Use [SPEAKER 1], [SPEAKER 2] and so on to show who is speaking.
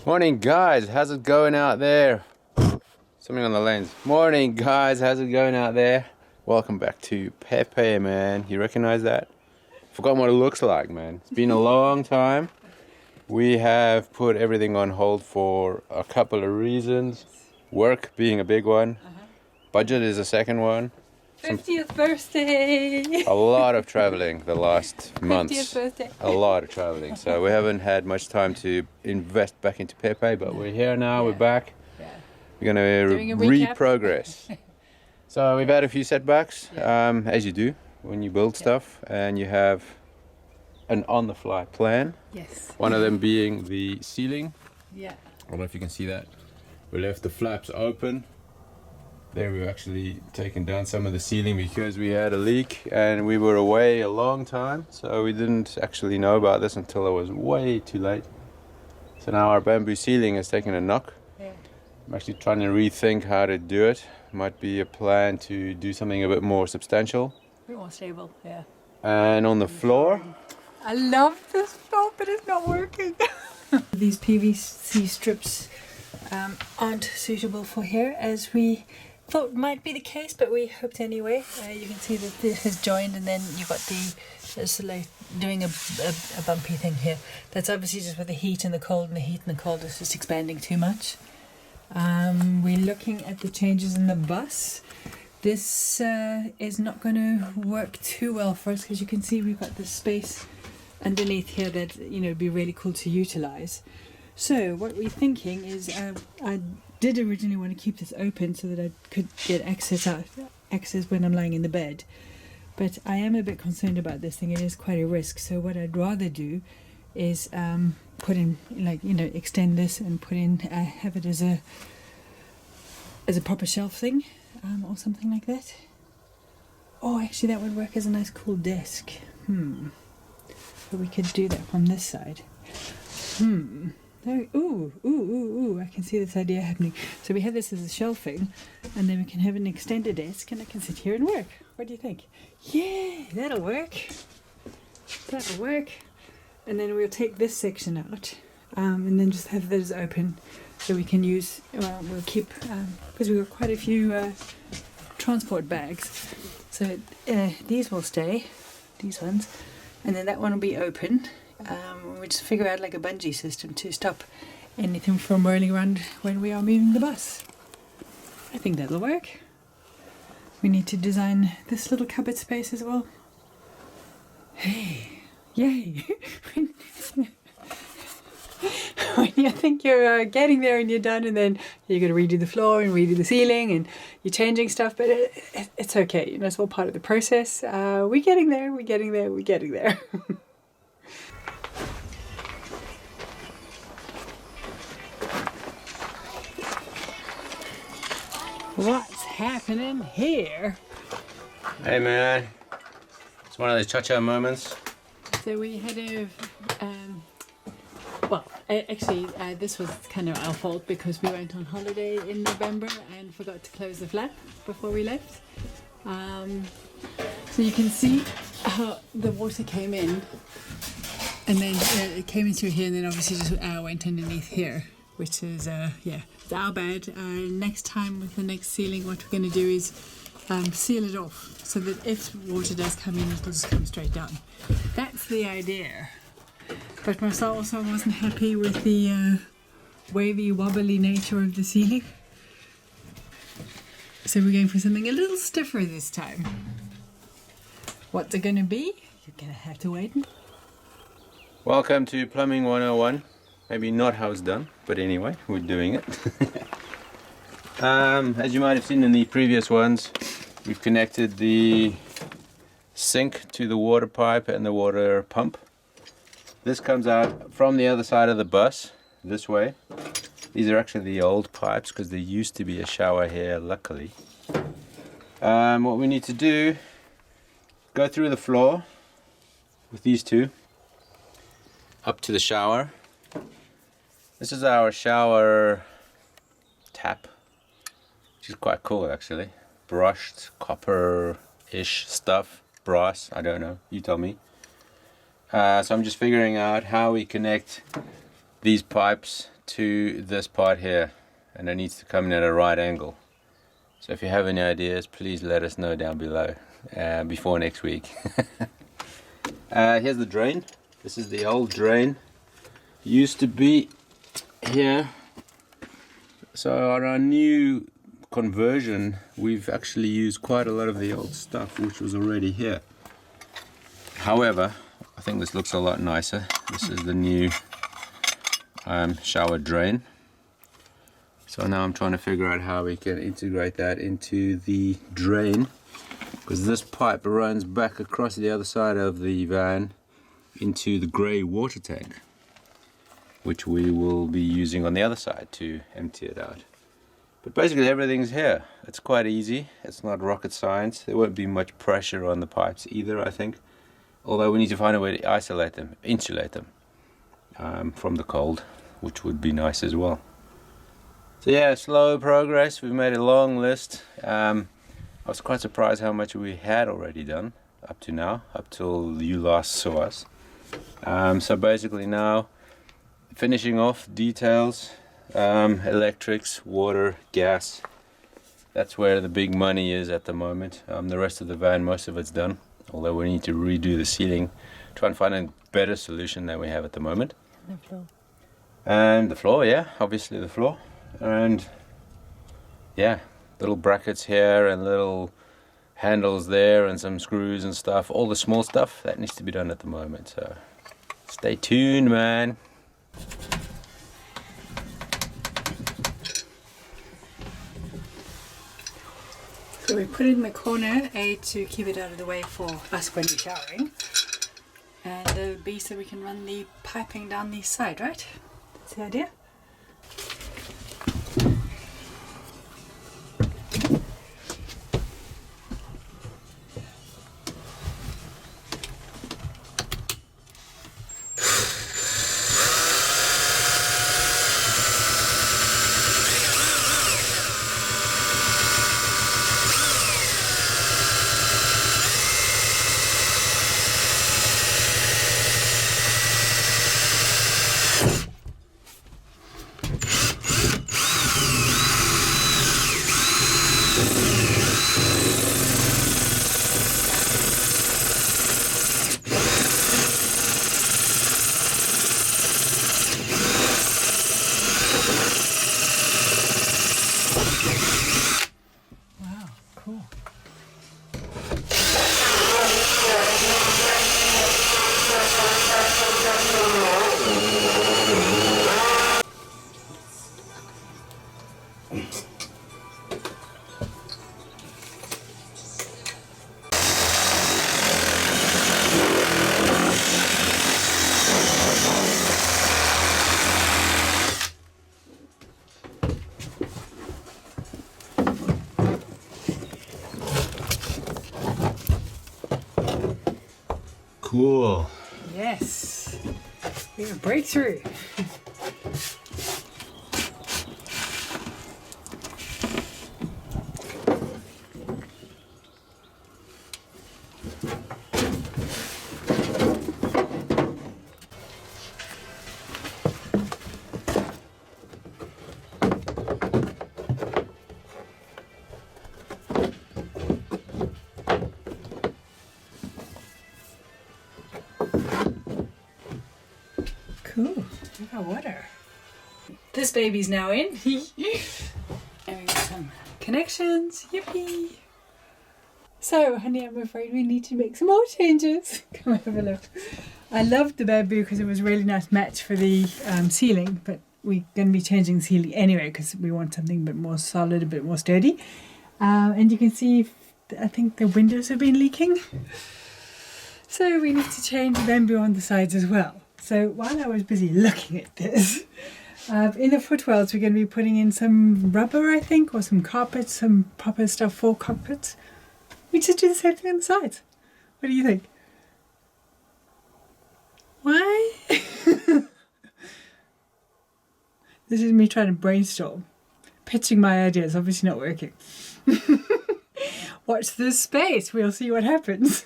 [SPEAKER 1] Morning guys, how's it going out there? Something on the lens. Morning guys, how's it going out there? Welcome back to Pepe, man. You recognize that? Forgotten what it looks like, man. It's been a long time. We have put everything on hold for a couple of reasons. Work being a big one. Budget is a second one.
[SPEAKER 2] 50th birthday!
[SPEAKER 1] A lot of traveling the last months.
[SPEAKER 2] 50th birthday.
[SPEAKER 1] A lot of traveling. So we haven't had much time to invest back into Pepe, but we're here now, we're back.
[SPEAKER 2] Yeah.
[SPEAKER 1] We're going to reprogress. So we've had a few setbacks, as you do when you build stuff and you have an on-the-fly plan.
[SPEAKER 2] Yes.
[SPEAKER 1] One of them being the ceiling.
[SPEAKER 2] Yeah.
[SPEAKER 1] I don't know if you can see that. We left the flaps open. There we've actually taken down some of the ceiling because we had a leak and we were away a long time, so we didn't actually know about this until it was way too late. So now our bamboo ceiling has taken a knock.
[SPEAKER 2] Yeah.
[SPEAKER 1] I'm actually trying to rethink how to do it. Might be a plan to do something a bit more substantial.
[SPEAKER 2] A bit more stable, yeah.
[SPEAKER 1] And on the floor.
[SPEAKER 2] I love this floor, but it's not working. These PVC strips aren't suitable for here, as we thought might be the case, but we hoped anyway. You can see that this is joined, and then you've got it's like doing a bumpy thing here. That's obviously just with the heat and the cold, and the heat and the cold is just expanding too much. We're looking at the changes in the bus. This is not going to work too well for us, because you can see we've got this space underneath here that would be really cool to utilize. So what we're thinking is, I did originally want to keep this open so that I could get access when I'm lying in the bed, but I am a bit concerned about this thing. It is quite a risk. So what I'd rather do is put in, extend this and put in, have it as a proper shelf thing, or something like that. Oh, actually that would work as a nice cool desk. But we could do that from this side. Ooh, I can see this idea happening. So we have this as a shelving, and then we can have an extended desk, and I can sit here and work. What do you think? Yeah, that'll work. That'll work. And then we'll take this section out, and then just have those open, so we can use, we'll keep, because we've got quite a few transport bags. So these will stay, these ones, and then that one will be open. We just figure out like a bungee system to stop anything from whirling around when we are moving the bus. I think that'll work. We need to design this little cupboard space as well. Hey, yay! When you think you're getting there and you're done, and then you're going to redo the floor and redo the ceiling, and you're changing stuff, but it's okay. It's all part of the process. We're getting there. We're getting there. We're getting there. What's happening here?
[SPEAKER 1] Hey man, it's one of those cha-cha moments.
[SPEAKER 2] So we had this was kind of our fault, because we went on holiday in November and forgot to close the flap before we left. So you can see how the water came in, and then it came in through here, and then obviously just went underneath here, which is it's our bad. Next time with the next ceiling, what we're going to do is seal it off, so that if water does come in, it'll just come straight down. That's the idea. But Marcel also wasn't happy with the wavy, wobbly nature of the ceiling, so we're going for something a little stiffer this time. What's it going to be? You're going to have to wait.
[SPEAKER 1] Welcome to Plumbing 101. Maybe not how it's done, but anyway, we're doing it. As you might have seen in the previous ones, we've connected the sink to the water pipe and the water pump. This comes out from the other side of the bus, this way. These are actually the old pipes, because there used to be a shower here, luckily. What we need to do, go through the floor with these two, up to the shower. This is our shower tap, which is quite cool actually. Brushed copper-ish stuff, brass, I don't know, you tell me. So I'm just figuring out how we connect these pipes to this part here, and it needs to come in at a right angle. So if you have any ideas, please let us know down below before next week. Here's the drain. This is the old drain. Used to be here. So on our new conversion, we've actually used quite a lot of the old stuff which was already here. However, I think this looks a lot nicer. This is the new shower drain. So now I'm trying to figure out how we can integrate that into the drain, because this pipe runs back across the other side of the van into the grey water tank, which we will be using on the other side to empty it out. But basically everything's here. It's quite easy. It's not rocket science. There won't be much pressure on the pipes either, I think. Although we need to find a way to isolate them, insulate them from the cold, which would be nice as well. So yeah, slow progress. We've made a long list. I was quite surprised how much we had already done up to now, up till you last saw us. So basically now, finishing off details, electrics, water, gas. That's where the big money is at the moment. The rest of the van, most of it's done. Although we need to redo the ceiling, try and find a better solution than we have at the moment.
[SPEAKER 2] The floor.
[SPEAKER 1] And the floor, yeah, obviously the floor. And yeah, little brackets here and little handles there and some screws and stuff. All the small stuff that needs to be done at the moment. So stay tuned, man.
[SPEAKER 2] So we put it in the corner, A, to keep it out of the way for us when we're showering, and B, so we can run the piping down the side, right? That's the idea.
[SPEAKER 1] Cool.
[SPEAKER 2] Yes, we have a breakthrough. Cool, we got water. This baby's now in. And we got some connections, yippee! So, honey, I'm afraid we need to make some more changes. Come have a look. I loved the bamboo because it was a really nice match for the ceiling, but we're going to be changing the ceiling anyway because we want something a bit more solid, a bit more sturdy. And you can see, I think the windows have been leaking. So we need to change the bamboo on the sides as well. So while I was busy looking at this, in the footwells we're going to be putting in some rubber, I think, or some carpet, some proper stuff for carpets. We just do the same thing on the sides. What do you think? Why? This is me trying to brainstorm. Pitching my ideas, obviously not working. Watch this space, we'll see what happens.